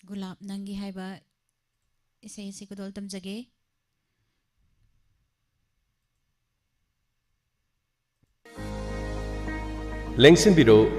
Gulab Nangi haiba isai si kudol tamjage. Lengsin Biro,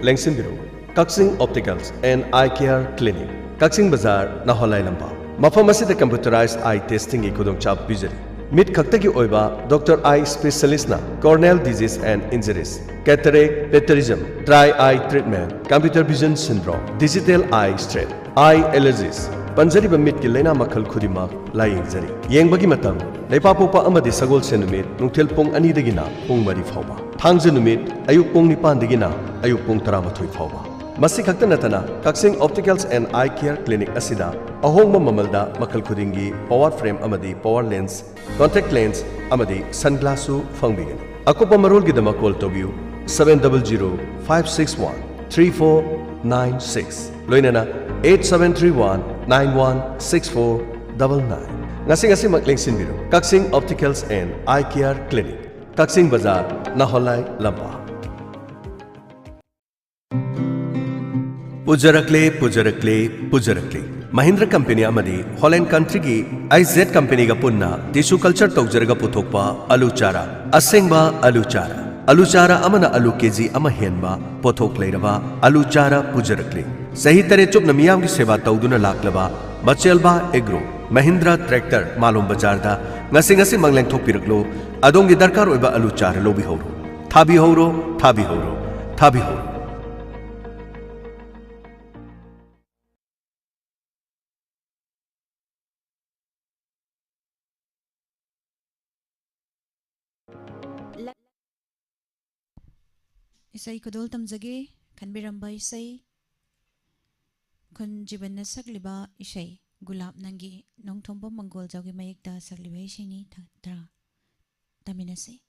Kaksing Opticals and Eye Care Clinic, Kaksing Bazaar, Naholai Lamba. Mafam asida computerized eye testing ki khudong chap bijari. Mid khaktagi oiba Dr. Eye Specialist na corneal disease and injuries, cataract, plagiarism, dry eye treatment, computer vision syndrome, digital eye strain, eye allergies, Panjariba mit ki lena makhal khudima laying jari. Yengbagi matam, Leipapopa amadi sagol senumit, nungtil pong anidagina, pong mari fauba. Thangjanumit, ayuk pong nipandagina, ayuk pong taramathoy fauba. Masi khakta natana, Kaksing Opticals and Eye Care Clinic asida, ahongma mamalda makhal khudingi power frame amadi power lens, contact lens amadi sunglassu fangbigani. Akopa marol gidama call tobiu 700-561-3496. Loinana 8731-916499. Ngasi maklengsin biro, Kaksing Opticals and Eye Care Clinic, Kaksing Bazaar, Naholai Lamba. Pujarakle. Mahindra Company amadi Holland Country ki IZ Company ga punna tissue culture tawjaraga puthokpa alu chara. Asengba alu chara. Alu chara amana alu kg ama henba pothok leiraba alu chara pujarakle. Sahi tare chup namiyam ki seva tawduna laklaba Bachelba Agro Mahindra Tractor Malum Bazar da ngasi mangleng thokpiraklo adongi darkar oiba alu chara lobi horo. Thabi horo. Isai kudol tamjage kanbiramba isai kun jiban na sagliba isai Gulab Nangi nongthomba Mongol jawgi mayekda sagliba isai ni tra taminase.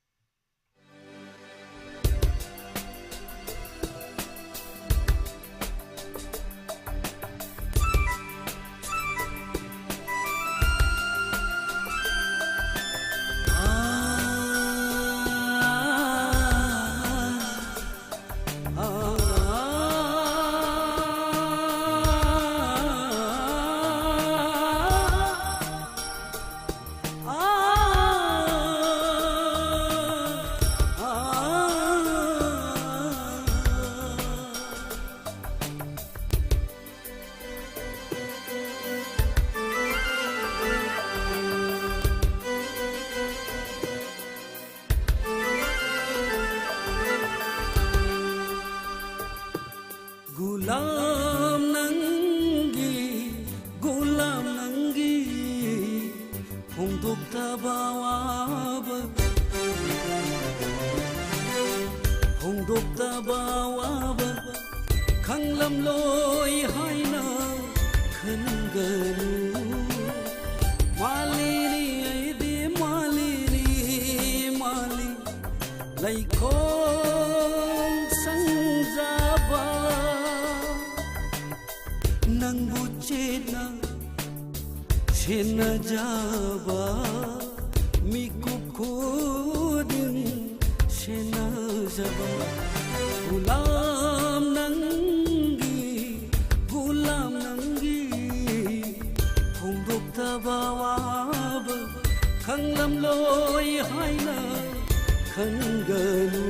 Gulam Nangi, Hunduk tabawab, Kanglam loy haina, Kanganu, Malini aidi Malini, Laikon sangjaba, Nang buchena, Chena jaba, Mikup kodin, Chena jaba. Gulam Nangi, Hunduk tabawab, Kanglam loy haina, Kanganu.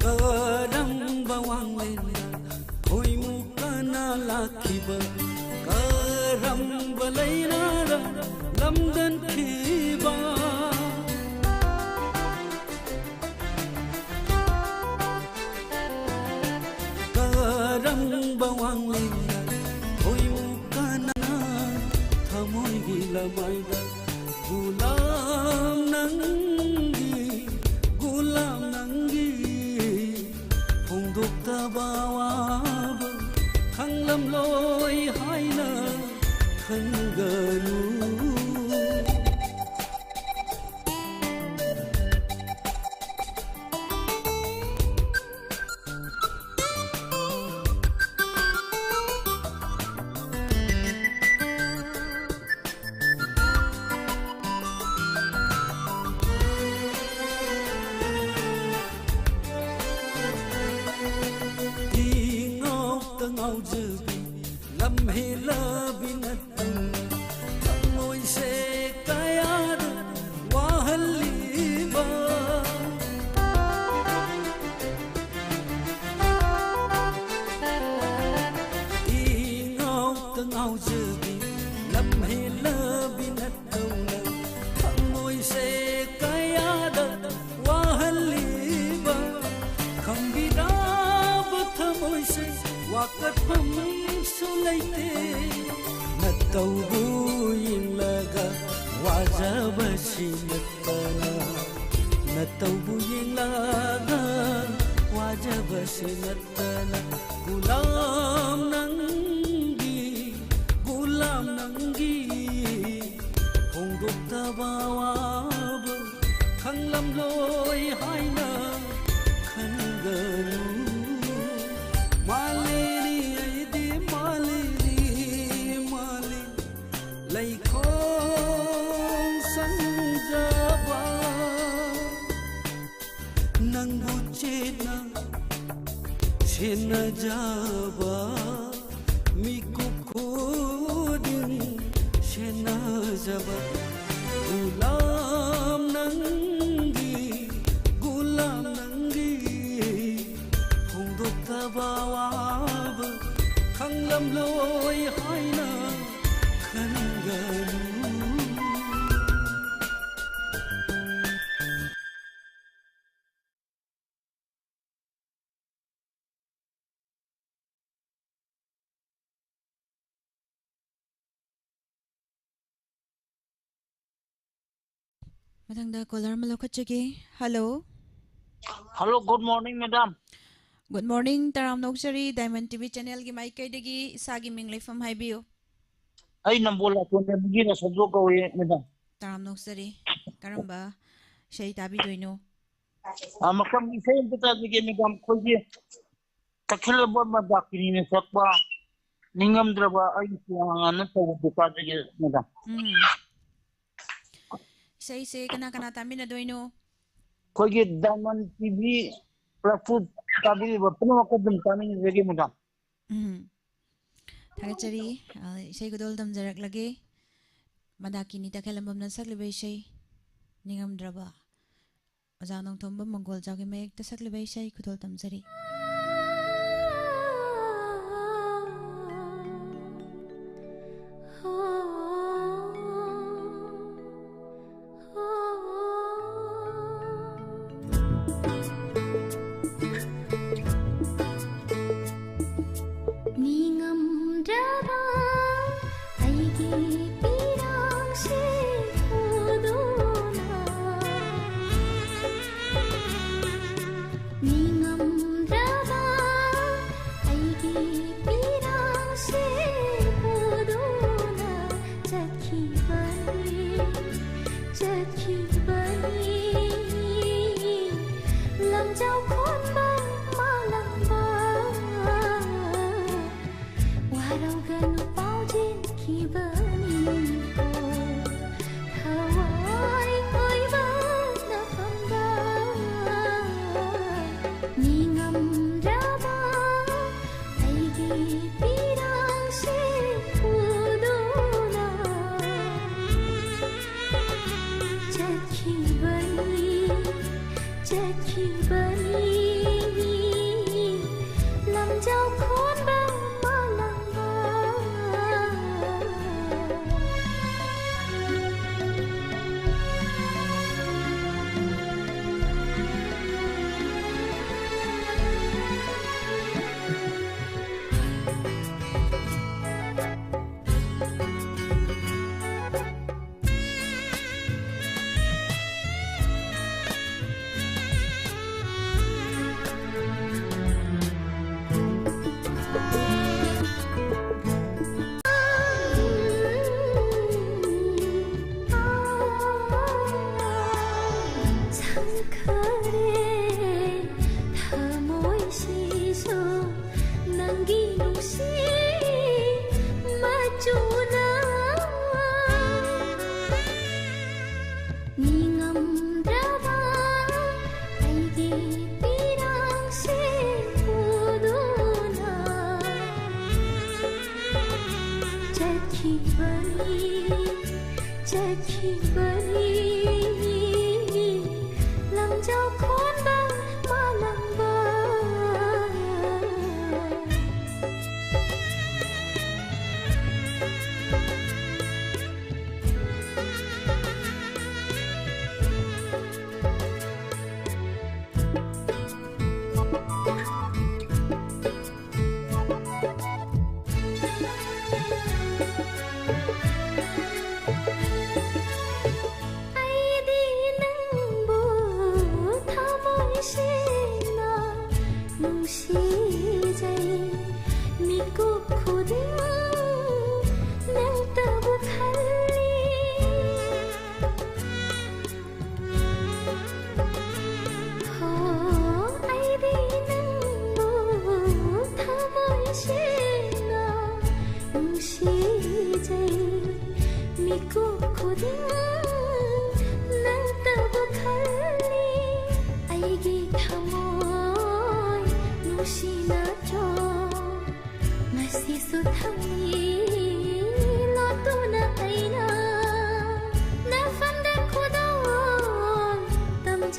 Karamba wanglen, koi mukana lakiba. ꯉꯥꯎꯖꯕꯤ ꯂꯝꯍꯦꯜꯂꯕꯤ ꯅꯠꯇꯅ ꯊꯃꯣꯏꯁꯦ ꯀꯌꯥꯗ ꯋꯥꯍꯜꯂꯤꯕ ꯏꯉꯥꯎꯇ ꯉꯥꯎꯖꯕꯤ ꯂꯝꯍꯦꯜꯂꯕꯤ ꯅꯠꯇꯅ ꯊꯃꯣꯏꯁꯦ ꯀꯌꯥꯗ ꯋꯥꯍꯜꯂꯤꯕ ꯈꯪꯕꯤꯔꯕ ꯊꯃꯣꯏꯁꯦ ꯋꯥꯀꯠꯐꯝꯁꯨ ꯂꯩꯇꯦ ꯅꯇꯧꯕꯨ ꯌꯦꯡꯂꯒ ꯋꯥꯖꯕꯁꯤ ꯅꯠꯇꯅ ꯅꯇꯧꯕꯨ ꯌꯦꯡꯂꯒ ꯋꯥꯖꯕꯁꯤ ꯅꯠꯇꯅ ꯒꯨꯂꯥꯝ ꯅꯪꯒꯤ ꯐꯣꯡꯗꯣꯛꯇꯕ ꯑꯋꯥꯕ ꯈꯪꯂꯝꯂꯣꯏ ꯍꯥꯏꯅ ꯈꯟꯒꯅꯨ ꯃꯥꯂꯦꯔꯤ ꯑꯩꯗꯤ ꯃꯥꯂꯦꯔꯤ ꯂꯩꯈꯣꯡ ꯁꯪꯖꯕ ꯅꯪꯕꯨ ꯆꯦꯠꯅ ꯁꯦꯟꯅꯖꯕ 미국 고딩 셔나자바 굴람 낭기 홍독타바와바 강남로이 하이나 간가루 Matangda caller malokachage. Hello. Hello, good morning, madam. Good morning. Taram Noksari Diamond TV channel gi mai kai dagi sagi minglay from Highview. Ay nambola ko na bigyan na sadlo ko madam. Taram Noksari. Karamba. Shay tabi doino. Makam isay yung pita bigyan madam ko ye. Takila ba madakini ni sakba ningam draba ay siyangan na sa pita bigyan madam. Say kana tami na doino. Ko ye Diamond TV Prafud tabi ba puno ako dum kami bigyan madam. Thagachari say gudol dam jarak lage. Madakini takalambam na saglibay shay ningam draba. Azanong tomba Mongol jagi mayek ta saglibay shay gudol dam jari.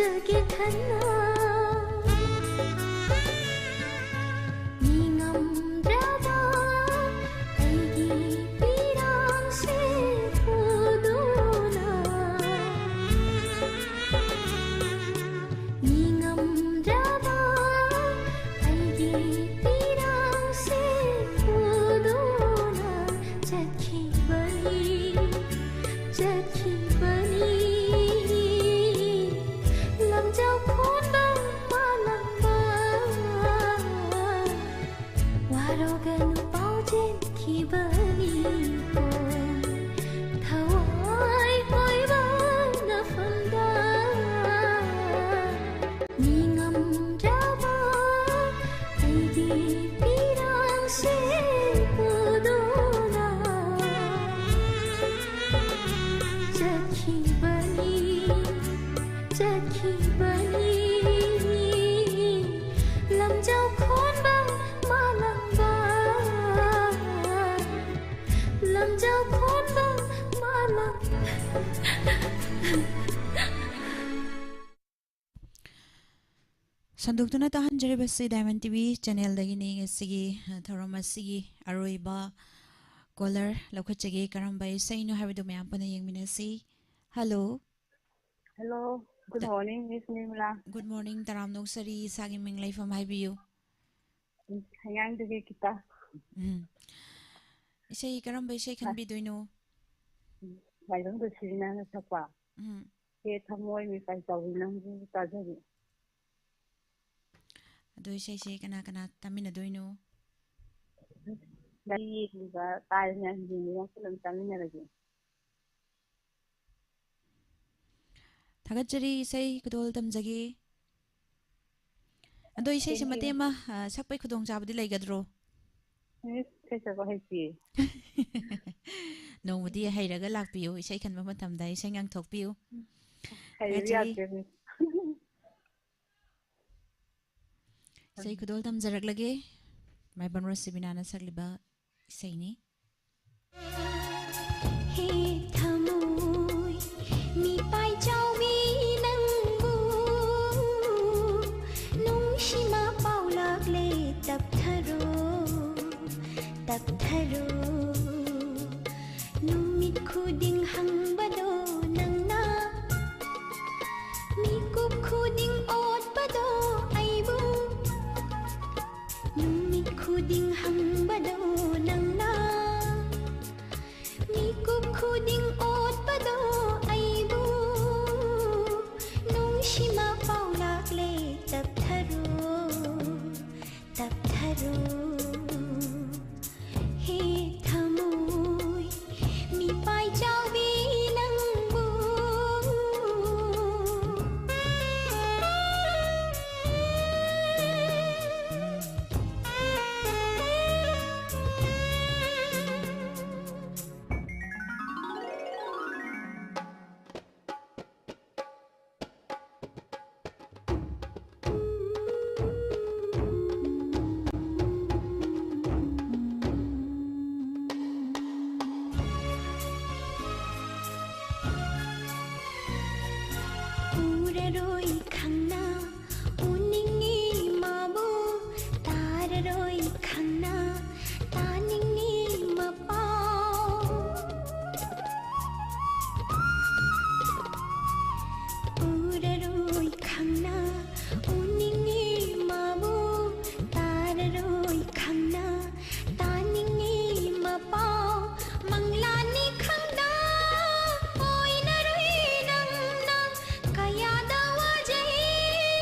ꯊꯥꯖꯒꯦ ꯈꯟꯅ ꯅꯤꯡꯉꯝꯗ꯭ꯔꯕ ꯑꯩꯒꯤ ꯄꯤꯔꯥꯡꯁꯦ ꯊꯨꯗꯨꯅ ꯅꯤꯡꯉꯝꯗ꯭ꯔꯕ ꯑꯩꯒꯤ ꯄꯤꯔꯥꯡꯁꯦ ꯊꯨꯗꯨꯅ ꯆꯠꯈꯤꯕꯅꯤ ꯆꯠꯈꯤꯕꯅꯤ ꯂꯝꯖꯥꯎ ꯈꯣꯟꯕ ꯃꯥꯂꯪꯕ ꯋꯥꯔꯧꯒꯅꯨ ꯄꯥꯎꯖꯦꯟꯈꯤꯕꯅꯤ ꯊꯋꯥꯏ ꯑꯣꯏꯕ ꯅꯐꯝꯗ ꯅꯤꯡꯉꯝꯗ꯭ꯔꯕ ꯑꯩꯒꯤ ꯄꯤꯔꯥꯡꯁꯦ ꯄꯨꯗꯨꯅ ꯆꯠꯈꯤꯕꯅꯤ ꯆꯠꯈꯤꯕꯅꯤ ꯂꯝꯖꯥꯎ ꯈꯣꯟꯕ ꯃꯥꯂꯪꯕ ꯂꯝꯖꯥꯎ ꯈꯣꯟꯕ ꯃꯥꯂꯪ ꯁꯟꯗꯣꯛꯇꯨꯅ ꯇꯥꯍꯟꯖꯔꯤꯕꯁꯤ diamond TV ꯆꯦꯅꯦꯜꯗꯒꯤꯅꯤ ꯉꯁꯤꯒꯤ ꯊꯧꯔꯝ ꯑꯁꯤꯒꯤ ꯑꯔꯣꯏꯕ ꯀꯣꯂꯔ ꯂꯧꯈꯠꯆꯒꯦ ꯀꯔꯝꯕ ꯏꯁꯩꯅꯣ ꯍꯥꯏꯕꯗꯨ ꯃꯌꯥꯝ ꯄꯨꯟꯅ ꯌꯦꯡꯃꯤꯟꯅꯁꯤ hello Hello, good morning, Miss Nirmala. Good morning ꯇꯔꯥꯝꯅꯧ ꯁꯔꯤ ꯏꯁꯥꯒꯤ ꯃꯤꯡ ꯂꯩꯐꯝ ꯍꯥꯏꯕꯤꯌꯨ Hayangdagi kita. ꯏꯁꯩ ꯀꯔꯝꯕ ꯏꯁꯩ ꯈꯟꯕꯤꯗꯣꯏꯅꯣ Mayroong sirina na sakwa. ꯎꯝ Ke thamoy mi pai tawi nangbu tajari. ꯑꯗꯣ ꯏꯁꯩꯁꯦ ꯀꯅꯥ ꯀꯅꯥ ꯇꯥꯃꯤꯟꯅꯗꯣꯏꯅꯣ Dari liga tayo niya hindi niya silang tamin lagi. ꯊꯥꯒꯠꯆꯔꯤ ꯏꯁꯩ ꯈꯨꯗꯣꯜ ꯇꯝꯖꯒꯦ ꯑꯗꯣ ꯏꯁꯩꯁꯦ Thank ꯃꯇꯦꯛ you. ꯑꯃ ꯁꯛꯄꯩ ꯈꯨꯗꯣꯡꯆꯥꯕꯗꯤ ꯂꯩꯒꯗ꯭ꯔꯣ Miss kaysa ko happy. ꯅꯣꯡꯃꯗꯤ ꯍꯩꯔꯒ ꯂꯥꯛꯄꯤꯌꯨ ꯏꯁꯩ ꯈꯟꯕ ꯃꯇꯝꯗ ꯏꯁꯩ ꯉꯥꯡꯊꯣꯛꯄꯤꯌꯨ Hayo ꯊꯥꯒꯠꯆꯔꯤ yate Miss. ꯏꯁꯩ ꯈꯨꯗꯣꯜ ꯇꯝꯖꯔꯛꯂꯒꯦ ꯃꯥꯏꯕꯝ ꯔꯣꯁꯤꯕꯤꯅꯥꯅ ꯁꯛꯂꯤꯕ ꯏꯁꯩꯅꯤ ꯍꯦ ꯊꯃꯣꯏ ꯃꯤꯄꯥꯏ ꯆꯥꯎꯕꯤ ꯅꯪꯕꯨ ꯅꯨꯡꯁꯤꯃ ꯄꯥꯎꯂꯛꯂꯦ ꯇꯞꯊꯔꯣ ꯇꯞꯊꯔꯣ ꯅꯨꯃꯤꯠ ꯈꯨꯗꯤꯡ ꯍꯪꯕꯗꯣ ꯅꯪꯅ ꯃꯤꯀꯨꯞ ꯈꯨꯗꯤꯡ ꯑꯣꯠꯄꯗꯣ ꯑꯩꯕꯨ ꯅꯨꯃꯤꯠ ꯈꯨꯗꯤꯡ ꯍꯪꯕꯗꯣ ꯅꯪꯅ ꯃꯤꯀꯨꯞ ꯈꯨꯗꯤꯡ ꯑꯣꯠꯄꯗꯣ ꯑꯩꯕꯨ ꯅꯨꯡꯁꯤꯃ ꯄꯥꯎꯂꯛꯂꯦ ꯇꯞꯊꯔꯣ ꯇꯞꯊꯔꯣ ꯍꯦ ꯊꯃꯣꯏ ꯃꯤꯄꯥꯏ ꯆꯥꯎꯕꯤ ꯅꯪꯕꯨ ꯎꯔꯔꯣꯏ ꯈꯪꯅ ꯎꯅꯤꯡꯉꯤ ꯃꯥꯕꯨ ꯇꯥꯔꯔꯣꯏ ꯈꯪꯅ ꯇꯥꯅꯤꯡꯉꯤ ꯃꯄꯥꯎ ꯎꯔꯔꯣꯏ ꯈꯪꯅ ꯎꯅꯤꯡꯉꯤ ꯃꯥꯕꯨ ꯇꯥꯔꯔꯣꯏ ꯈꯪꯅ ꯇꯥꯅꯤꯡꯉꯤ ꯃꯄꯥꯎ ꯃꯪꯂꯥꯟꯅꯤ ꯈꯪꯅ ꯑꯣꯏꯅꯔꯣꯏ ꯅꯪꯅ ꯀꯌꯥꯗ ꯋꯥꯖꯩ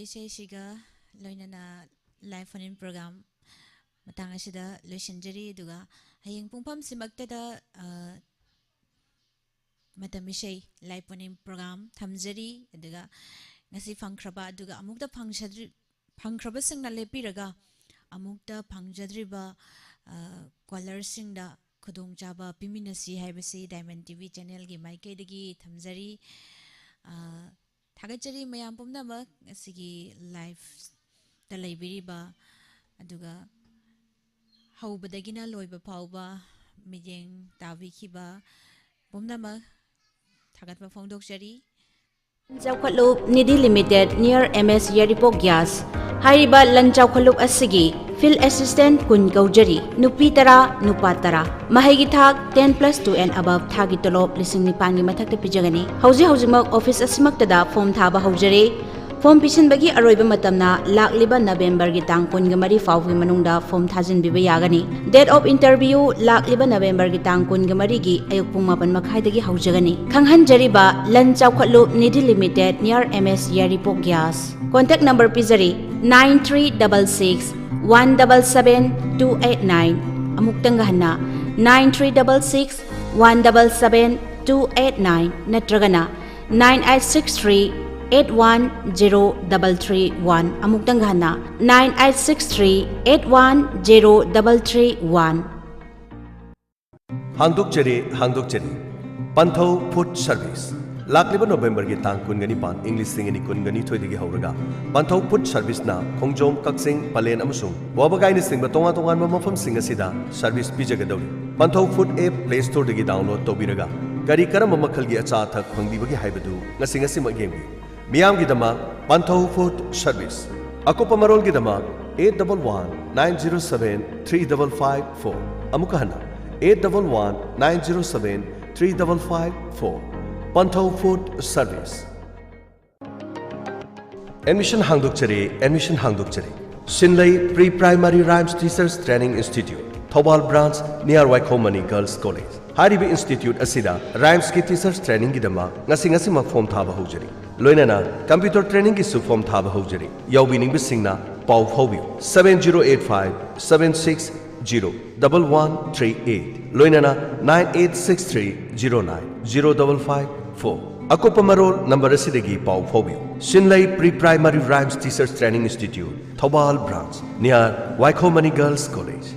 ꯏꯁꯩꯁꯤꯒ ꯂꯣꯏꯅꯅ ꯂꯥꯏꯚ ꯐꯣꯟ ꯏꯟ ꯄ꯭ꯔꯣꯒ꯭ꯔꯥꯝ ꯃꯇꯥꯡ ꯑꯁꯤꯗ ꯂꯣꯏꯁꯤꯟꯖꯔꯤ ꯑꯗꯨꯒ ꯍꯌꯦꯡ ꯄꯨꯡꯐꯝꯁꯤꯃꯛꯇꯗ ꯃꯇꯝ ꯏꯁꯩ ꯂꯥꯏꯚ ꯐꯣꯟ ꯏꯟ ꯄ꯭ꯔꯣꯒ꯭ꯔꯥꯝ ꯊꯝꯖꯔꯤ ꯑꯗꯨꯒ ngasi phangkhraba aduga amukta phangkhraba singna lepiraga amukta phangjadriba caller singda khudong chaba piminasi haibasi Diamond TV channel gi maike dagi thamjari thagachari mayam pumnama asigi live ta leibiriba aduga haubadagina loiba phauba mijeng tavikhiba pumnama thagatba phongdokjari Lanchaukhlup Nidhi Limited near MS Yaripok Gas Hariba Lanchaukhlup Asigi Field Assistant Kun Gaujari Nupi Tara Nupa Tara Mahagi Thak 10+2 and above Thagi Tolop Lising Nipangi Mathakta Pijagani Hauzi Mak Office Asimaktada Form Thaba Haujari Form Pisin Bagi Aroiba Matamna Lakliba November Gitang Kungamari Fauvi Manungda Form Thazin Bibayagani Date of Interview Lakliba November Gitang Kungamari Gi Ayukpung Mapan Makhaidagi Haujagani Khanghan Jariba Lanchaukhlup Nidhi Limited near MS Yaripok Gas Contact number Pizari 9366 177 289 Amuktangahana 9366 177 289 Natragana 9863 810331 Amuktangahana 9863 810331 Hangdokcheri Panthau Food Service Lakliba November gi tang kungani pan English singani kungani thoidigi hauraga Panthau Food Service na Khongjom Kaksing Palen amasung wabagai ni singba tonga mafam singa sida service pijagadori Panthau Food app Play Store dagi download tobiraga gari karamba makhal gi acha thak phangdibagi haibadu ngasi magemi Miyam gi dama Panthau Food Service Akopa marol gi dama 811-907-3554 Amukahana 811-907-3554 Panthau Food Service Admission Hangdokchari Sinlai Pre-Primary Rhymes Teachers Training Institute Thobal Branch near Waikhomani Girls College Haribi Institute asida Rhymes ki Teachers Training gidama ngasi ma form thaba hojari loinana computer training ki su form thaba hojari yawbining bisingna pau phaubi 708576011138 loinana 9863090554 Akopa marol number asidagi pau phaubi Sinlai Pre-Primary Rhymes Teachers Training Institute Thobal Branch near Waikhomani Girls College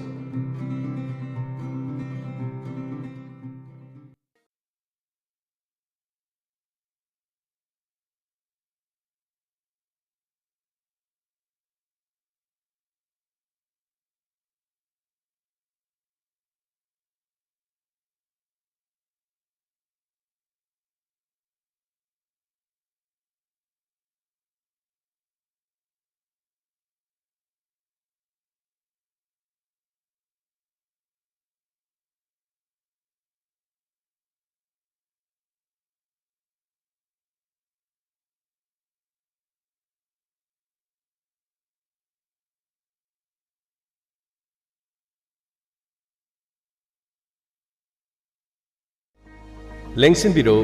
Lengsin Biro,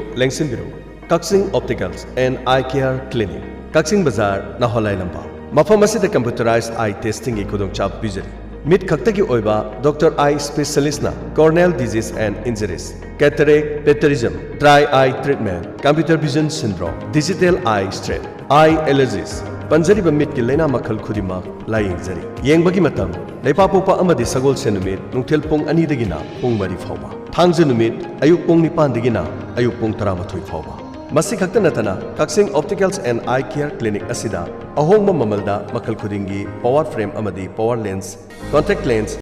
Kaksing Opticals and Eye Care Clinic, Kaksing Bazaar, Naholai Lamba. Mafamasi computerized eye testing e kudong chap bijari. Mid kaktagi oiba Dr. Eye Specialist na corneal disease and injuries, cataract, pterygium, dry eye treatment, computer vision syndrome, digital eye strain, eye allergies. Panjari ba mid ki lena makhal khudima laying jari. Yeng bagi matam, leipapopa amadi sagol senumit, nungtil pong ani dagina, pong mari fauba. Thangje numit ayuk pong nipan digina ayuk pong 13 fauba masi khakta natana Kaksing Opticals and Eye Care Clinic asida ahongma mamalda makhal khudingi power frame amadi power lens contact lens